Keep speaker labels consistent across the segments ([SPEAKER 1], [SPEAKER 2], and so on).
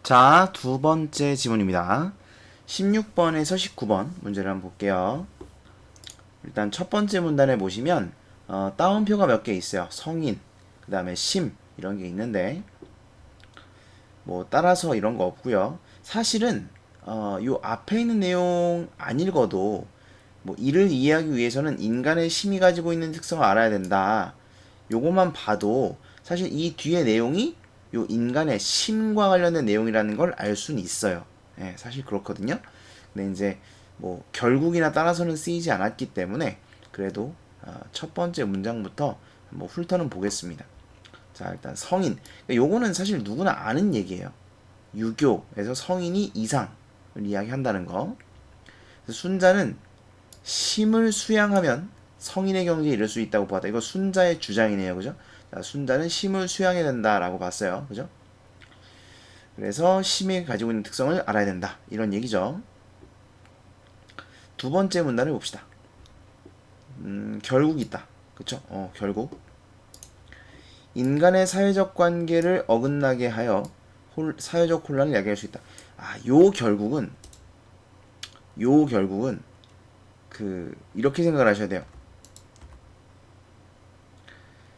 [SPEAKER 1] 자, 두 번째 지문입니다. 16번에서 19번 문제를 한번 볼게요. 일단 첫 번째 문단에 보시면 따옴표가 몇 개 있어요. 성인, 그 다음에 심 이런 게 있는데 뭐 따라서 이런 거 없고요. 사실은 요 앞에 있는 내용 안 읽어도 뭐 이를 이해하기 위해서는 인간의 심이 가지고 있는 특성을 알아야 된다. 요것만 봐도 사실 이 뒤에 내용이 요 인간의 심과 관련된 내용이라는 걸 알 수는 있어요. 예, 사실 그렇거든요. 근데 이제 뭐 결국이나 따라서는 쓰이지 않았기 때문에 그래도 첫 번째 문장부터 한번 훑어는 보겠습니다. 자, 일단 성인. 요거는 사실 누구나 아는 얘기예요. 유교에서 성인이 이상을 이야기한다는 거. 그래서 순자는 심을 수양하면 성인의 경지에 이를 수 있다고 보았다. 이거 순자의 주장이네요. 그죠? 자, 순자는 심을 수양해야 된다라고 봤어요. 그죠? 그래서 심이 가지고 있는 특성을 알아야 된다. 이런 얘기죠. 두 번째 문단을 봅시다. 결국 있다. 그쵸? 결국. 인간의 사회적 관계를 어긋나게 하여 사회적 혼란을 야기할 수 있다. 요 결국은 이렇게 생각을 하셔야 돼요.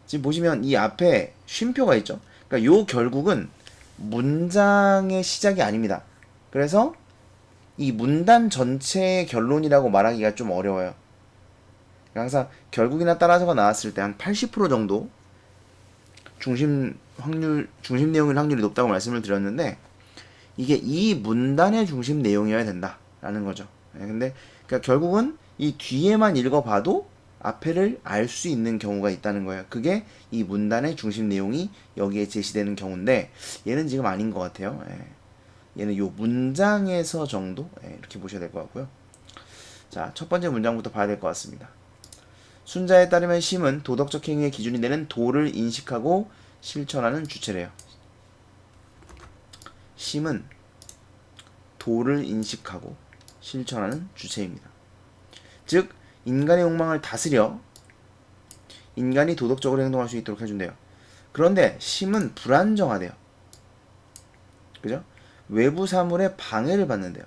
[SPEAKER 1] 지금 보시면 이 앞에 쉼표가 있죠. 그러니까 요 결국은 문장의 시작이 아닙니다. 그래서 이 문단 전체의 결론이라고 말하기가 좀 어려워요. 항상 결국이나 따라서가 나왔을 때 한 80% 정도 중심 내용일 확률이 높다고 말씀을 드렸는데 이게 이 문단의 중심 내용이어야 된다라는 거죠. 근데 그러니까 결국은 이 뒤에만 읽어봐도 앞에를 알 수 있는 경우가 있다는 거예요. 그게 이 문단의 중심 내용이 여기에 제시되는 경우인데 얘는 지금 아닌 것 같아요. 얘는 요 문장에서 정도 이렇게 보셔야 될 것 같고요. 자, 첫 번째 문장부터 봐야 될 것 같습니다. 순자에 따르면 심은 도덕적 행위의 기준이 되는 도를 인식하고 실천하는 주체래요. 심은 도를 인식하고 실천하는 주체입니다. 즉 인간의 욕망을 다스려 인간이 도덕적으로 행동할 수 있도록 해준대요. 그런데 심은 불안정하대요. 그죠? 외부 사물에 방해를 받는데요.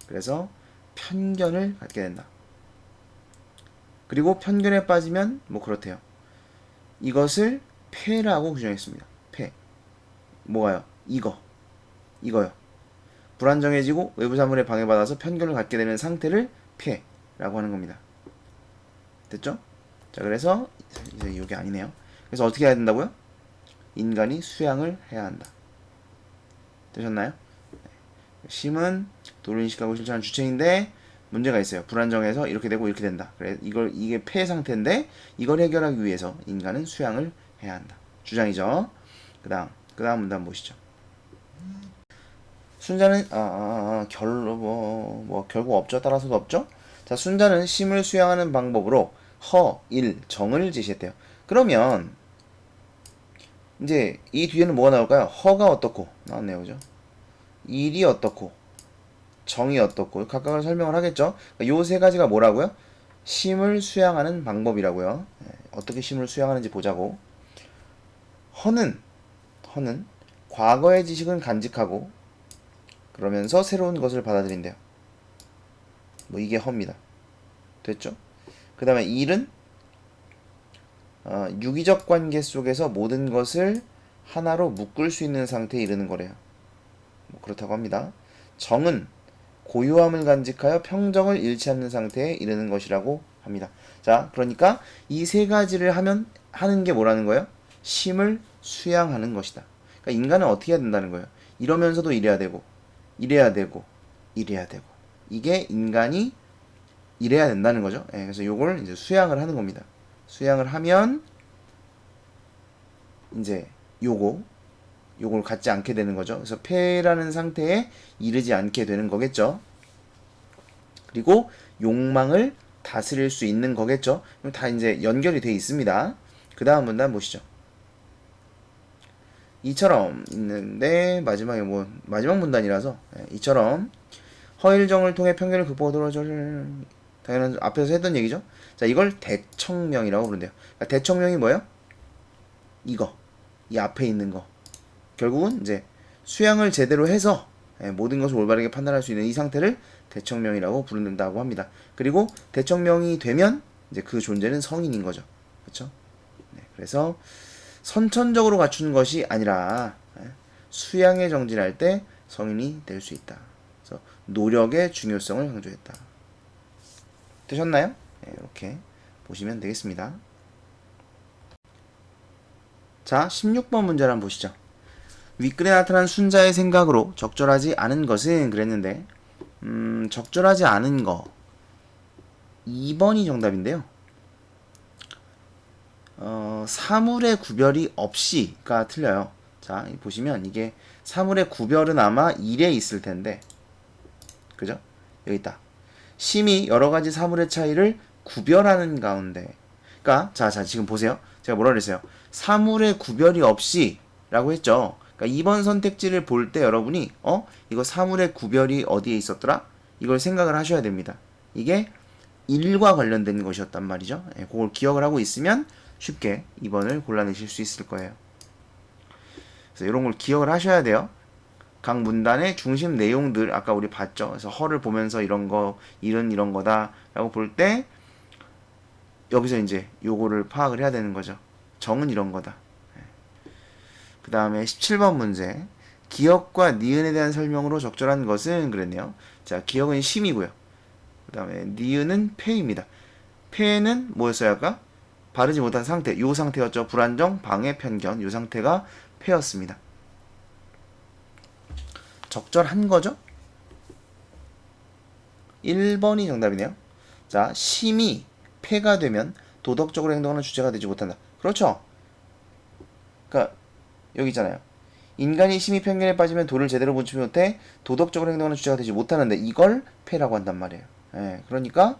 [SPEAKER 1] 그래서 편견을 갖게 된다. 그리고 편견에 빠지면 뭐 그렇대요. 이것을 폐라고 규정했습니다. 폐. 뭐가요? 이거요. 불안정해지고 외부 사물에 방해받아서 편견을 갖게 되는 상태를 폐라고 하는 겁니다. 됐죠? 자, 그래서 이제 이게 아니네요. 그래서 어떻게 해야 된다고요? 인간이 수양을 해야 한다. 되셨나요? 심은 도를 인식하고 실천하는 주체인데 문제가 있어요. 불안정해서 이렇게 되고 이렇게 된다. 그래 이게 폐 상태인데 이걸 해결하기 위해서 인간은 수양을 해야 한다. 주장이죠. 그다음 문단 보시죠. 순자는 결국 없죠. 따라서도 없죠. 자, 순자는 심을 수양하는 방법으로 허, 일, 정을 제시했대요. 그러면 이제 이 뒤에는 뭐가 나올까요? 허가 어떻고 나왔네요. 그죠? 일이 어떻고 정이 어떻고 각각을 설명을 하겠죠. 요 세 가지가 뭐라고요? 심을 수양하는 방법이라고요. 어떻게 심을 수양하는지 보자고. 허는 과거의 지식은 간직하고 그러면서 새로운 것을 받아들인대요. 뭐 이게 허입니다. 됐죠? 그 다음에 일은 유기적 관계 속에서 모든 것을 하나로 묶을 수 있는 상태에 이르는 거래요. 뭐 그렇다고 합니다. 정은 고요함을 간직하여 평정을 잃지 않는 상태에 이르는 것이라고 합니다. 자, 그러니까 이 세 가지를 하는 게 뭐라는 거예요? 심을 수양하는 것이다. 그러니까 인간은 어떻게 해야 된다는 거예요? 이러면서도 이래야 되고, 이래야 되고, 이래야 되고. 이게 인간이 이래야 된다는 거죠. 그래서 요걸 이제 수양을 하는 겁니다. 수양을 하면 이제 요걸 갖지 않게 되는 거죠. 그래서 폐라는 상태에 이르지 않게 되는 거겠죠. 그리고 욕망을 다스릴 수 있는 거겠죠. 다 이제 연결이 되어 있습니다. 그 다음 문단 보시죠. 이처럼 있는데 마지막 문단이라서 이처럼 허일정을 통해 편견을 극복하도록 당연한 앞에서 했던 얘기죠. 자, 이걸 대청명이라고 부른대요. 그러니까 대청명이 뭐예요? 이 앞에 있는 거. 결국은 이제 수양을 제대로 해서 모든 것을 올바르게 판단할 수 있는 이 상태를 대청명이라고 부른다고 합니다. 그리고 대청명이 되면 이제 그 존재는 성인인 거죠. 그렇죠? 네, 그래서 선천적으로 갖추는 것이 아니라 수양에 정진할 때 성인이 될 수 있다. 그래서 노력의 중요성을 강조했다. 되셨나요? 네, 이렇게 보시면 되겠습니다. 자, 16번 문제를 한번 보시죠. 윗글에 나타난 순자의 생각으로 적절하지 않은 것은 그랬는데 적절하지 않은 거 2번이 정답인데요. 사물의 구별이 없이가 틀려요. 자, 보시면 이게 사물의 구별은 아마 1에 있을 텐데, 그죠? 여기 있다. 심히 여러 가지 사물의 차이를 구별하는 가운데, 그러니까 자 지금 보세요. 제가 뭐라 그랬어요? 사물의 구별이 없이라고 했죠. 그러니까 2번 선택지를 볼 때 여러분이 이거 사물의 구별이 어디에 있었더라? 이걸 생각을 하셔야 됩니다. 이게 1과 관련된 것이었단 말이죠. 그걸 기억을 하고 있으면 쉽게 2번을 골라내실 수 있을 거예요. 그래서 이런 걸 기억을 하셔야 돼요. 각 문단의 중심 내용들 아까 우리 봤죠. 그래서 허를 보면서 이런 거, 이런 거다라고 볼 때 여기서 이제 요거를 파악을 해야 되는 거죠. 정은 이런 거다. 그 다음에 17번 문제. 기억과 니은에 대한 설명으로 적절한 것은 그랬네요. 자, 기억은 심이고요. 그 다음에 니은은 폐입니다. 폐는 뭐였어요 아까? 바르지 못한 상태, 요 상태였죠. 불안정, 방해, 편견, 요 상태가 폐였습니다. 적절한 거죠? 1번이 정답이네요. 자, 심이 폐가 되면 도덕적으로 행동하는 주체가 되지 못한다. 그렇죠? 그러니까 여기 있잖아요. 인간이 심히 편견에 빠지면 도를 제대로 보지 못해 도덕적으로 행동하는 주체가 되지 못하는데 이걸 폐라고 한단 말이에요. 그러니까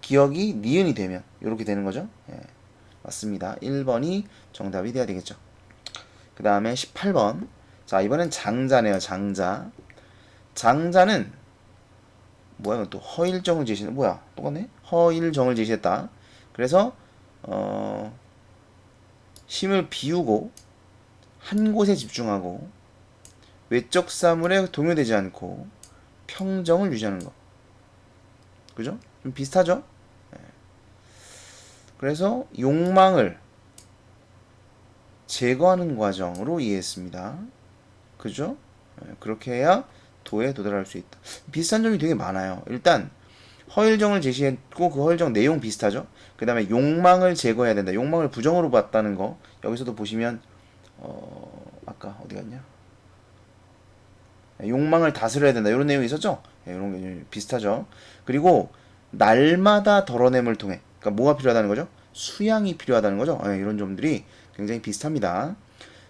[SPEAKER 1] 기억이 니은이 되면 이렇게 되는 거죠. 맞습니다. 1번이 정답이 돼야 되겠죠. 그 다음에 18번. 자, 이번엔 장자네요. 장자. 장자는 뭐야? 또 허일정을 제시했네. 뭐야? 똑같네? 허일정을 제시했다. 그래서 심을 비우고 한 곳에 집중하고 외적 사물에 동요되지 않고 평정을 유지하는 거. 그죠? 좀 비슷하죠? 그래서 욕망을 제거하는 과정으로 이해했습니다. 그죠? 그렇게 해야 도에 도달할 수 있다. 비슷한 점이 되게 많아요. 일단 허일정을 제시했고 그 허일정 내용 비슷하죠? 그 다음에 욕망을 제거해야 된다. 욕망을 부정으로 봤다는 거. 여기서도 보시면 아까 어디 갔냐? 욕망을 다스려야 된다. 이런 내용이 있었죠? 이런 게 비슷하죠? 그리고 날마다 덜어냄을 통해 그러니까 뭐가 필요하다는 거죠? 수양이 필요하다는 거죠? 이런 점들이 굉장히 비슷합니다.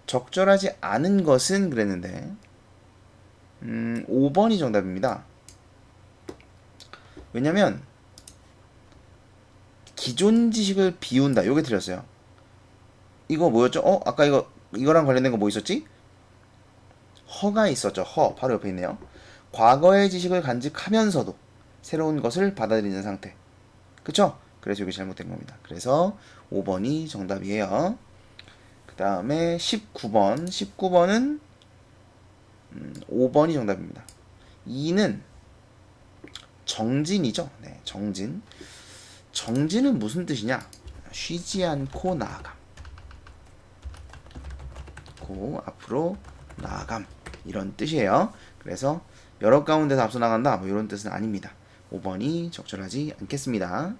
[SPEAKER 1] 적절하지 않은 것은 그랬는데 5번이 정답입니다. 왜냐면 기존 지식을 비운다. 요게 틀렸어요. 이거 뭐였죠? 아까 이거랑 관련된 거 뭐 있었지? 허가 있었죠. 허 바로 옆에 있네요. 과거의 지식을 간직하면서도 새로운 것을 받아들이는 상태. 그쵸? 그래서 이게 잘못된 겁니다. 그래서 5번이 정답이에요. 그 다음에 19번. 19번은 5번이 정답입니다. 2는 정진이죠. 네, 정진. 정진은 무슨 뜻이냐? 쉬지 않고 나아감. 앞으로 나아감. 이런 뜻이에요. 그래서 여러 가운데서 앞서 나간다. 뭐 이런 뜻은 아닙니다. 5번이 적절하지 않겠습니다.